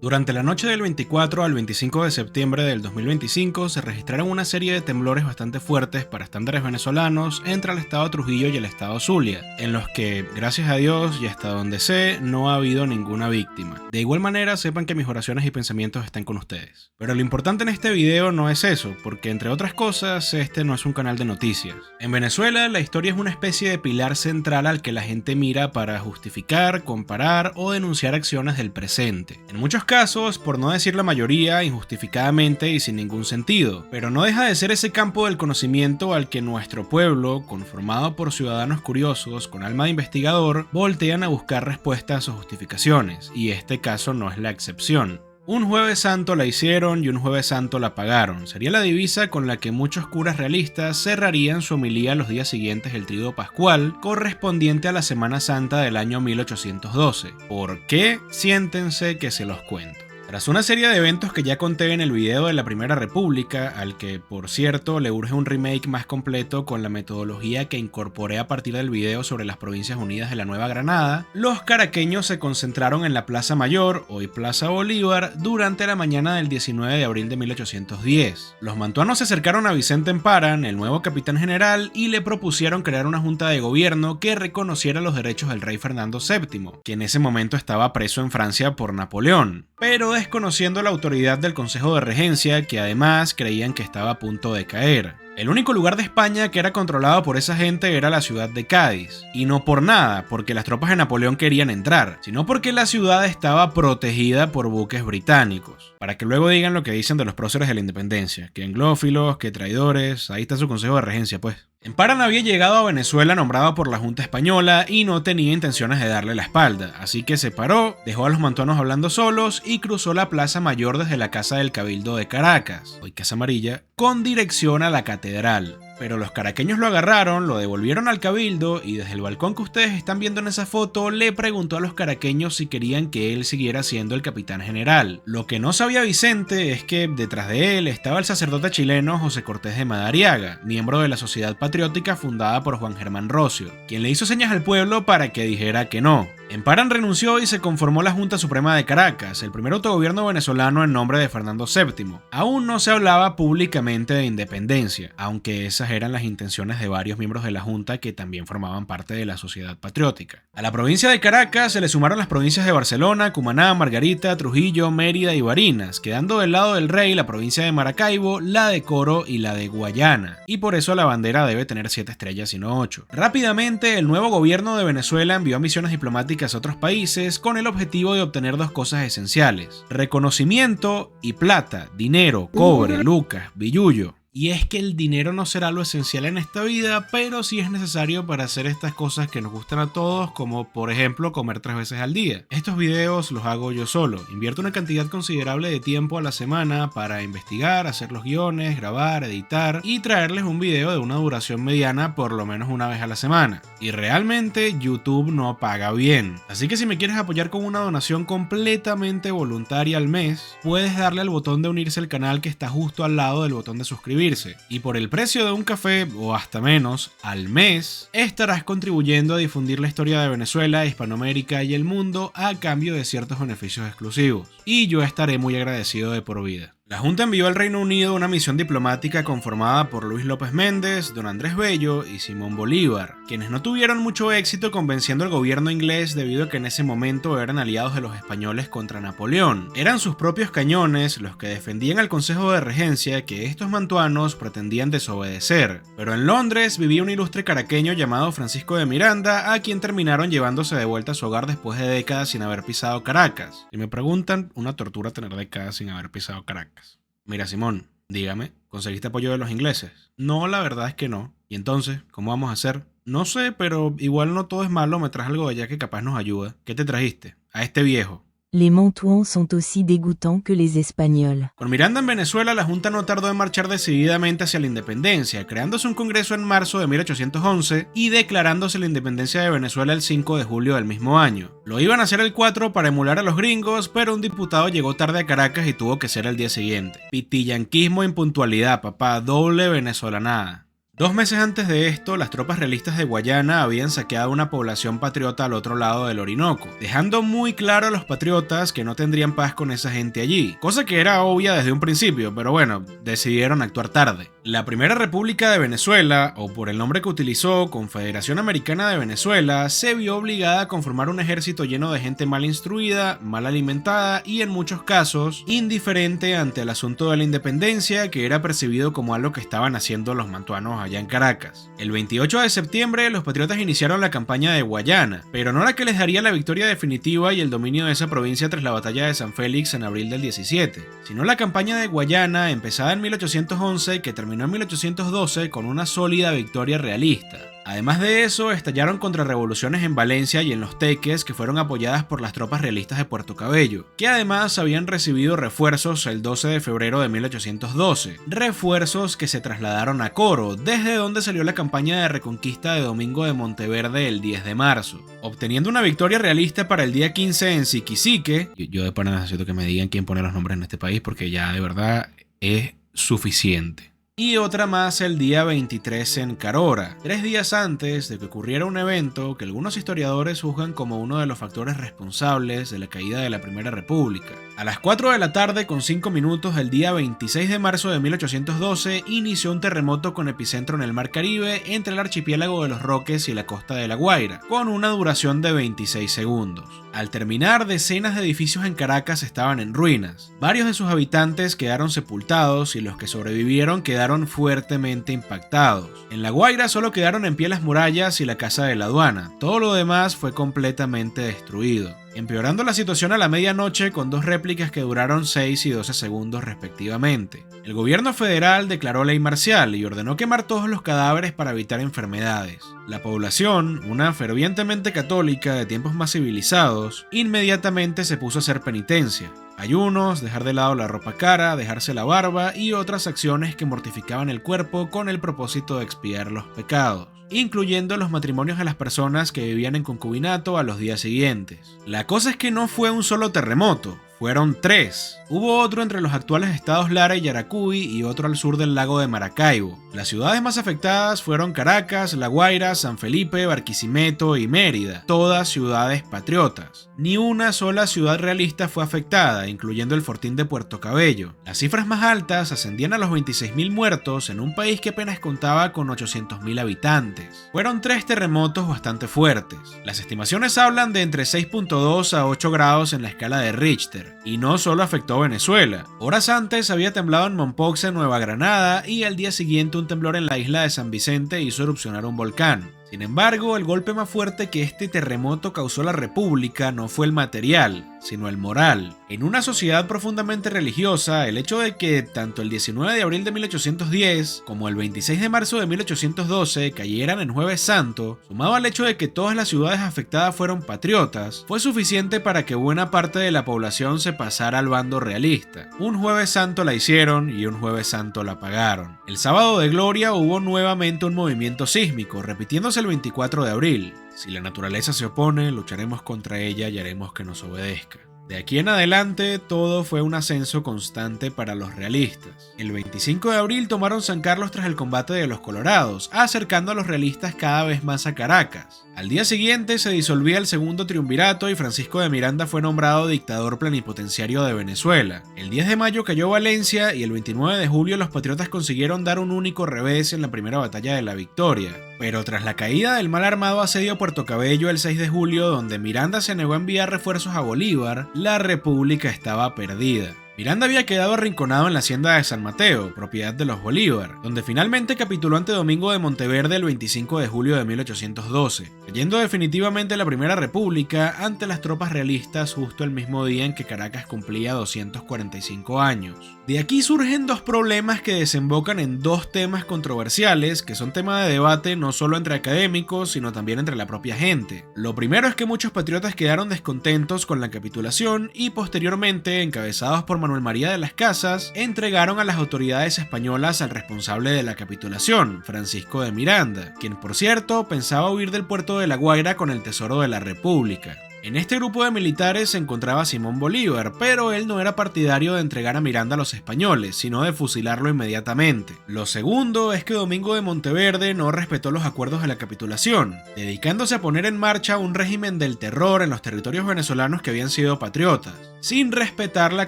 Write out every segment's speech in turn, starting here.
Durante la noche del 24 al 25 de septiembre del 2025 se registraron una serie de temblores bastante fuertes para estándares venezolanos entre el estado Trujillo y el estado Zulia, en los que, gracias a Dios y hasta donde sé, no ha habido ninguna víctima. De igual manera, sepan que mis oraciones y pensamientos están con ustedes. Pero lo importante en este video no es eso, porque entre otras cosas, este no es un canal de noticias. En Venezuela, la historia es una especie de pilar central al que la gente mira para justificar, comparar o denunciar acciones del presente. En muchos casos, por no decir la mayoría, injustificadamente y sin ningún sentido, pero no deja de ser ese campo del conocimiento al que nuestro pueblo, conformado por ciudadanos curiosos con alma de investigador, voltean a buscar respuestas o justificaciones, y este caso no es la excepción. Un jueves santo la hicieron y un jueves santo la pagaron. Sería la divisa con la que muchos curas realistas cerrarían su homilía los días siguientes del Triduo Pascual, correspondiente a la Semana Santa del año 1812. ¿Por qué? Siéntense que se los cuento. Tras una serie de eventos que ya conté en el video de la Primera República, al que, por cierto, le urge un remake más completo con la metodología que incorporé a partir del video sobre las Provincias Unidas de la Nueva Granada, los caraqueños se concentraron en la Plaza Mayor, hoy Plaza Bolívar, durante la mañana del 19 de abril de 1810. Los mantuanos se acercaron a Vicente Emparan, el nuevo capitán general, y le propusieron crear una junta de gobierno que reconociera los derechos del rey Fernando VII, que en ese momento estaba preso en Francia por Napoleón, pero desconociendo la autoridad del Consejo de Regencia, que además creían que estaba a punto de caer. El único lugar de España que era controlado por esa gente era la ciudad de Cádiz, y no por nada, porque las tropas de Napoleón querían entrar, sino porque la ciudad estaba protegida por buques británicos. Para que luego digan lo que dicen de los próceres de la independencia, que anglófilos, que traidores, ahí está su Consejo de Regencia pues. Emparan había llegado a Venezuela nombrado por la Junta Española y no tenía intenciones de darle la espalda, así que se paró, dejó a los mantuanos hablando solos y cruzó la Plaza Mayor desde la Casa del Cabildo de Caracas, hoy Casa Amarilla, con dirección a la Catedral. Pero los caraqueños lo agarraron, lo devolvieron al cabildo y desde el balcón que ustedes están viendo en esa foto le preguntó a los caraqueños si querían que él siguiera siendo el capitán general. Lo que no sabía Vicente es que detrás de él estaba el sacerdote chileno José Cortés de Madariaga, miembro de la Sociedad Patriótica fundada por Juan Germán Rocio, quien le hizo señas al pueblo para que dijera que no. Emparan renunció y se conformó la Junta Suprema de Caracas, el primer autogobierno venezolano en nombre de Fernando VII. Aún no se hablaba públicamente de independencia, aunque esas eran las intenciones de varios miembros de la Junta que también formaban parte de la Sociedad Patriótica. A la provincia de Caracas se le sumaron las provincias de Barcelona, Cumaná, Margarita, Trujillo, Mérida y Barinas, quedando del lado del rey la provincia de Maracaibo, la de Coro y la de Guayana, y por eso la bandera debe tener 7 estrellas y no 8. Rápidamente, el nuevo gobierno de Venezuela envió misiones diplomáticas a otros países con el objetivo de obtener dos cosas esenciales: reconocimiento y plata, dinero, cobre, lucas, billullo. Y es que el dinero no será lo esencial en esta vida, pero sí es necesario para hacer estas cosas que nos gustan a todos, como por ejemplo comer 3 veces al día. Estos videos los hago yo solo, invierto una cantidad considerable de tiempo a la semana para investigar, hacer los guiones, grabar, editar y traerles un video de una duración mediana por lo menos una vez a la semana. Y realmente YouTube no paga bien, así que si me quieres apoyar con una donación completamente voluntaria al mes, puedes darle al botón de unirse al canal que está justo al lado del botón de suscribirse. Y por el precio de un café, o hasta menos, al mes, estarás contribuyendo a difundir la historia de Venezuela, Hispanoamérica y el mundo a cambio de ciertos beneficios exclusivos. Y yo estaré muy agradecido de por vida. La Junta envió al Reino Unido una misión diplomática conformada por Luis López Méndez, Don Andrés Bello y Simón Bolívar, quienes no tuvieron mucho éxito convenciendo al gobierno inglés debido a que en ese momento eran aliados de los españoles contra Napoleón. Eran sus propios cañones los que defendían al Consejo de Regencia que estos mantuanos pretendían desobedecer. Pero en Londres vivía un ilustre caraqueño llamado Francisco de Miranda, a quien terminaron llevándose de vuelta a su hogar después de décadas sin haber pisado Caracas. Si me preguntan, una tortura tener décadas sin haber pisado Caracas. Mira, Simón, dígame, ¿conseguiste apoyo de los ingleses? No, la verdad es que no. ¿Y entonces, cómo vamos a hacer? No sé, pero igual no todo es malo, me traes algo de allá que capaz nos ayuda. ¿Qué te trajiste? A este viejo. Les Mantuans sont aussi dégoûtants que les Espagnols. Con Miranda en Venezuela, la Junta no tardó en marchar decididamente hacia la independencia, creándose un congreso en marzo de 1811 y declarándose la independencia de Venezuela el 5 de julio del mismo año. Lo iban a hacer el 4 para emular a los gringos, pero un diputado llegó tarde a Caracas y tuvo que ser el día siguiente. Pitillanquismo e impuntualidad, papá, doble venezolanada. 2 meses antes de esto, las tropas realistas de Guayana habían saqueado una población patriota al otro lado del Orinoco, dejando muy claro a los patriotas que no tendrían paz con esa gente allí, cosa que era obvia desde un principio, pero bueno, decidieron actuar tarde. La Primera República de Venezuela, o por el nombre que utilizó, Confederación Americana de Venezuela, se vio obligada a conformar un ejército lleno de gente mal instruida, mal alimentada y en muchos casos indiferente ante el asunto de la independencia, que era percibido como algo que estaban haciendo los mantuanos allá en Caracas. El 28 de septiembre los patriotas iniciaron la campaña de Guayana, pero no la que les daría la victoria definitiva y el dominio de esa provincia tras la batalla de San Félix en abril del 17, sino la campaña de Guayana empezada en 1811 y que terminó en 1812 con una sólida victoria realista. Además de eso, estallaron contrarrevoluciones en Valencia y en Los Teques que fueron apoyadas por las tropas realistas de Puerto Cabello, que además habían recibido refuerzos el 12 de febrero de 1812, refuerzos que se trasladaron a Coro, desde donde salió la campaña de reconquista de Domingo de Monteverde el 10 de marzo, obteniendo una victoria realista para el día 15 en Siquisique. Yo de pana necesito que me digan quién pone los nombres en este país porque ya de verdad es suficiente. Y otra más el día 23 en Carora, 3 días antes de que ocurriera un evento que algunos historiadores juzgan como uno de los factores responsables de la caída de la Primera República. A las 4 de la tarde con 5 minutos del día 26 de marzo de 1812 inició un terremoto con epicentro en el Mar Caribe entre el archipiélago de Los Roques y la costa de La Guaira, con una duración de 26 segundos. Al terminar, decenas de edificios en Caracas estaban en ruinas. Varios de sus habitantes quedaron sepultados y los que sobrevivieron quedaron fuertemente impactados. En La Guaira solo quedaron en pie las murallas y la casa de la aduana. Todo lo demás fue completamente destruido, empeorando la situación a la medianoche con 2 réplicas que duraron 6 y 12 segundos respectivamente. El gobierno federal declaró ley marcial y ordenó quemar todos los cadáveres para evitar enfermedades. La población, una fervientemente católica de tiempos más civilizados, inmediatamente se puso a hacer penitencia. Ayunos, dejar de lado la ropa cara, dejarse la barba y otras acciones que mortificaban el cuerpo con el propósito de expiar los pecados, incluyendo los matrimonios de las personas que vivían en concubinato a los días siguientes. La cosa es que no fue un solo terremoto, fueron 3. Hubo otro entre los actuales estados Lara y Yaracuy y otro al sur del lago de Maracaibo. Las ciudades más afectadas fueron Caracas, La Guaira, San Felipe, Barquisimeto y Mérida, todas ciudades patriotas. Ni una sola ciudad realista fue afectada, incluyendo el fortín de Puerto Cabello. Las cifras más altas ascendían a los 26.000 muertos en un país que apenas contaba con 800.000 habitantes. Fueron 3 terremotos bastante fuertes. Las estimaciones hablan de entre 6.2 a 8 grados en la escala de Richter. Y no solo afectó a Venezuela. Horas antes había temblado en Mompox, en Nueva Granada, y al día siguiente un temblor en la isla de San Vicente hizo erupcionar un volcán. Sin embargo, el golpe más fuerte que este terremoto causó a la República no fue el material, sino el moral. En una sociedad profundamente religiosa, el hecho de que tanto el 19 de abril de 1810 como el 26 de marzo de 1812 cayeran en Jueves Santo, sumado al hecho de que todas las ciudades afectadas fueron patriotas, fue suficiente para que buena parte de la población se pasara al bando realista. Un Jueves Santo la hicieron y un Jueves Santo la pagaron. El sábado de gloria hubo nuevamente un movimiento sísmico, repitiéndose el 24 de abril. Si la naturaleza se opone, lucharemos contra ella y haremos que nos obedezca. De aquí en adelante, todo fue un ascenso constante para los realistas. El 25 de abril tomaron San Carlos tras el combate de los Colorados, acercando a los realistas cada vez más a Caracas. Al día siguiente se disolvía el segundo triunvirato y Francisco de Miranda fue nombrado dictador plenipotenciario de Venezuela. El 10 de mayo cayó Valencia y el 29 de julio los patriotas consiguieron dar un único revés en la primera batalla de la Victoria. Pero tras la caída del mal armado asedio a Puerto Cabello el 6 de julio, donde Miranda se negó a enviar refuerzos a Bolívar, la República estaba perdida. Miranda había quedado arrinconado en la hacienda de San Mateo, propiedad de los Bolívar, donde finalmente capituló ante Domingo de Monteverde el 25 de julio de 1812, cayendo definitivamente la Primera República ante las tropas realistas justo el mismo día en que Caracas cumplía 245 años. De aquí surgen 2 problemas que desembocan en 2 temas controversiales que son tema de debate no solo entre académicos, sino también entre la propia gente. Lo primero es que muchos patriotas quedaron descontentos con la capitulación y posteriormente, encabezados por Manuel María de las Casas, entregaron a las autoridades españolas al responsable de la capitulación, Francisco de Miranda, quien por cierto pensaba huir del puerto de La Guaira con el tesoro de la República. En este grupo de militares se encontraba Simón Bolívar, pero él no era partidario de entregar a Miranda a los españoles, sino de fusilarlo inmediatamente. Lo segundo es que Domingo de Monteverde no respetó los acuerdos de la capitulación, dedicándose a poner en marcha un régimen del terror en los territorios venezolanos que habían sido patriotas, sin respetar la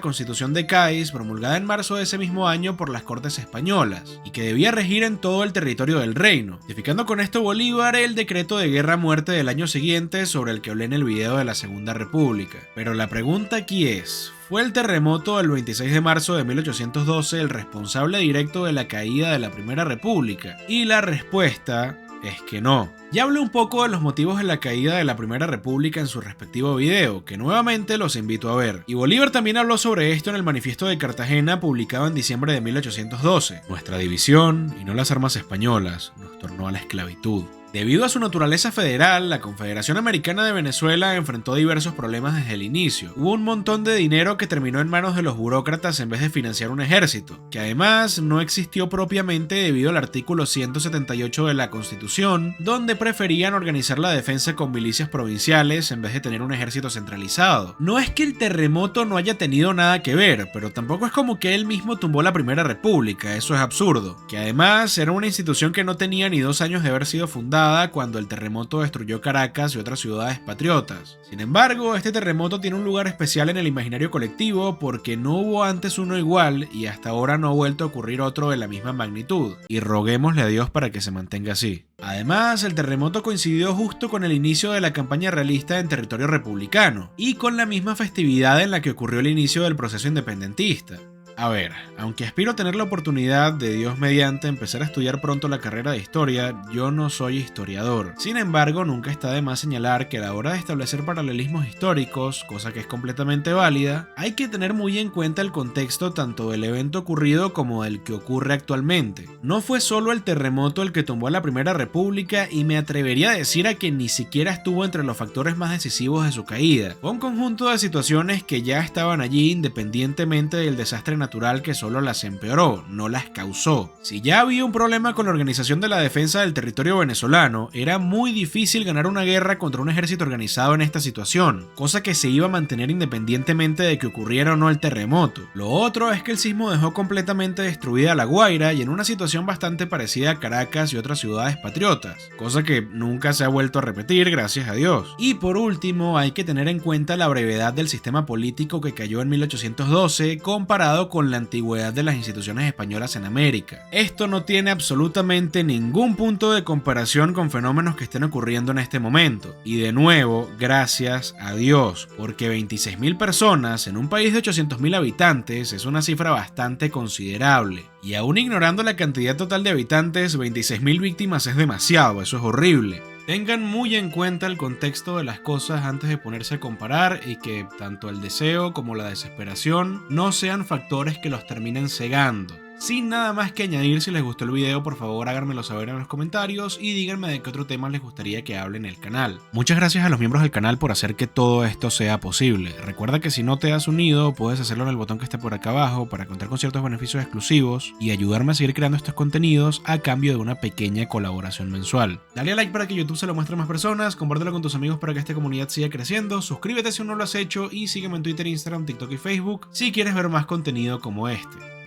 Constitución de Cádiz promulgada en marzo de ese mismo año por las Cortes españolas, y que debía regir en todo el territorio del reino, modificando con esto Bolívar el decreto de guerra a muerte del año siguiente sobre el que hablé en el video de la Segunda República. Pero la pregunta aquí es, ¿fue el terremoto del 26 de marzo de 1812 el responsable directo de la caída de la Primera República? Y la respuesta es que no. Ya hablé un poco de los motivos de la caída de la Primera República en su respectivo video, que nuevamente los invito a ver. Y Bolívar también habló sobre esto en el Manifiesto de Cartagena publicado en diciembre de 1812. Nuestra división, y no las armas españolas, nos tornó a la esclavitud. Debido a su naturaleza federal, la Confederación Americana de Venezuela enfrentó diversos problemas desde el inicio. Hubo un montón de dinero que terminó en manos de los burócratas en vez de financiar un ejército, que además no existió propiamente debido al artículo 178 de la Constitución, donde preferían organizar la defensa con milicias provinciales en vez de tener un ejército centralizado. No es que el terremoto no haya tenido nada que ver, pero tampoco es como que él mismo tumbó la Primera República, eso es absurdo. Que además era una institución que no tenía ni 2 años de haber sido fundada cuando el terremoto destruyó Caracas y otras ciudades patriotas. Sin embargo, este terremoto tiene un lugar especial en el imaginario colectivo porque no hubo antes uno igual y hasta ahora no ha vuelto a ocurrir otro de la misma magnitud, y roguémosle a Dios para que se mantenga así. Además, el terremoto coincidió justo con el inicio de la campaña realista en territorio republicano, y con la misma festividad en la que ocurrió el inicio del proceso independentista. A ver, aunque aspiro a tener la oportunidad de Dios mediante empezar a estudiar pronto la carrera de historia, yo no soy historiador. Sin embargo, nunca está de más señalar que a la hora de establecer paralelismos históricos, cosa que es completamente válida, hay que tener muy en cuenta el contexto tanto del evento ocurrido como del que ocurre actualmente. No fue solo el terremoto el que tumbó a la Primera República y me atrevería a decir a que ni siquiera estuvo entre los factores más decisivos de su caída. Fue un conjunto de situaciones que ya estaban allí independientemente del desastre natural que solo las empeoró, no las causó. Si ya había un problema con la organización de la defensa del territorio venezolano, era muy difícil ganar una guerra contra un ejército organizado en esta situación, cosa que se iba a mantener independientemente de que ocurriera o no el terremoto. Lo otro es que el sismo dejó completamente destruida La Guaira y en una situación bastante parecida a Caracas y otras ciudades patriotas, cosa que nunca se ha vuelto a repetir, gracias a Dios. Y por último, hay que tener en cuenta la brevedad del sistema político que cayó en 1812 comparado con la antigüedad de las instituciones españolas en América. Esto no tiene absolutamente ningún punto de comparación con fenómenos que estén ocurriendo en este momento. Y de nuevo, gracias a Dios, porque 26.000 personas en un país de 800.000 habitantes es una cifra bastante considerable. Y aún ignorando la cantidad total de habitantes, 26.000 víctimas es demasiado, eso es horrible. Tengan muy en cuenta el contexto de las cosas antes de ponerse a comparar y que tanto el deseo como la desesperación no sean factores que los terminen cegando. Sin nada más que añadir, si les gustó el video, por favor háganmelo saber en los comentarios y díganme de qué otro tema les gustaría que hable en el canal. Muchas gracias a los miembros del canal por hacer que todo esto sea posible. Recuerda que si no te has unido, puedes hacerlo en el botón que está por acá abajo para contar con ciertos beneficios exclusivos y ayudarme a seguir creando estos contenidos a cambio de una pequeña colaboración mensual. Dale a like para que YouTube se lo muestre a más personas, compártelo con tus amigos para que esta comunidad siga creciendo, suscríbete si aún no lo has hecho y sígueme en Twitter, Instagram, TikTok y Facebook si quieres ver más contenido como este.